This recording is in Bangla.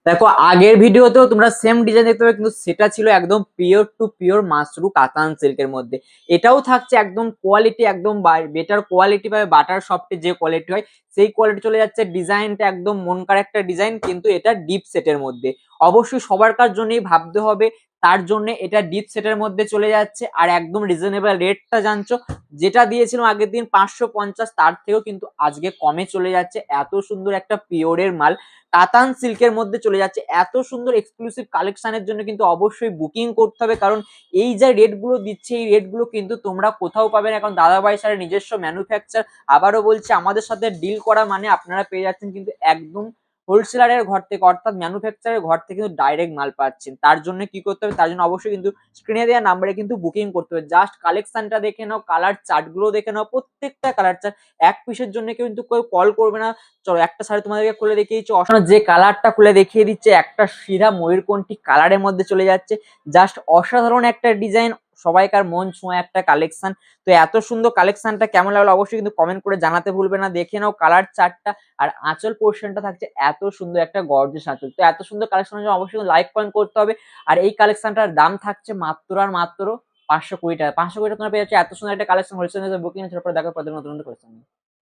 দেখো আগের ভিডিওতেও তোমরা সেম ডিজাইন দেখতে পাবে, কিন্তু সেটা ছিল একদম পিওর টু পিওর মাশরু কাতান সিল্কের মধ্যে। এটাও থাকছে একদম কোয়ালিটি, একদম বেটার কোয়ালিটি পাবে। বাটার সফটে যে কোয়ালিটি হয় সেই কোয়ালিটি চলে যাচ্ছে। ডিজাইনটা একদম মন কাড়া একটা ডিজাইন, কিন্তু এটা ডিপ সেটের মধ্যে। অবশ্যই সবার কার জন্যই ভাবতে হবে, তার জন্য এটা ডিপ সেটের মধ্যে চলে যাচ্ছে। আর একদম রিজনেবল রেটটা জানছো, যেটা দিয়েছিলাম আগের দিন 550, তার থেকেও কিন্তু আজকে কমে চলে যাচ্ছে। এত সুন্দর একটা পিওরের মাল কাতান সিল্কের মধ্যে চলে যাচ্ছে। এত সুন্দর এক্সক্লুসিভ কালেকশনের জন্য কিন্তু অবশ্যই বুকিং করতে হবে, কারণ এই যে রেটগুলো দিচ্ছে এই রেটগুলো কিন্তু তোমরা কোথাও পাবে না। এখন দাদাভাই স্যারের নিজস্ব ম্যানুফ্যাকচার, আবারও বলছি আমাদের সাথে ডিল করা মানে আপনারা পেয়ে যাচ্ছেন কিন্তু একদম হোলসেলারের ঘর থেকে, অর্থাৎ ম্যানুফ্যাকচারের ঘর থেকে কিন্তু ডাইরেক্ট মাল পাচ্ছেন। তার জন্য কি করতে হবে, তার জন্য অবশ্যই কিন্তু স্ক্রিনে দেওয়া নাম্বারে কিন্তু বুকিং করতে হবে। জাস্ট কালেকশনটা দেখে নাও, কালার চার্টগুলো দেখে নাও, প্রত্যেকটা কালার চার্ট। এক পিসের জন্য কিন্তু কেউ কল করবে না। চলো একটা শাড়ি তোমাদেরকে খুলে দেখিয়েছি, অসাধারণ যে কালারটা খুলে দেখিয়ে দিচ্ছে, একটা শিরা ময়ূরকণ্ঠী কালারের মধ্যে চলে যাচ্ছে। জাস্ট অসাধারণ একটা ডিজাইন, সবাইকার মন ছোঁয়া একটা কালেকশন। তো এত সুন্দর কালেকশনটা কেমন লাগলো অবশ্যই কিন্তু কমেন্ট করে জানাতে ভুলবে না। দেখে নাও কালার চার্টটা। আর আঁচল পোর্শনটা থাকছে এত সুন্দর একটা গর্জিয়াস আঁচল। তো এত সুন্দর কালেকশনের জন্য অবশ্যই লাইক কমেন্ট করতে হবে। আর এই কালেকশনটার দাম থাকছে মাত্র আর মাত্র 520 টাকা। 520 টাকা তোমরা পেয়ে যাচ্ছে এত সুন্দর একটা কালেকশন। হোলসেল বুকিং, তারপরে দেখো পরে নতুন নতুন কালেকশন।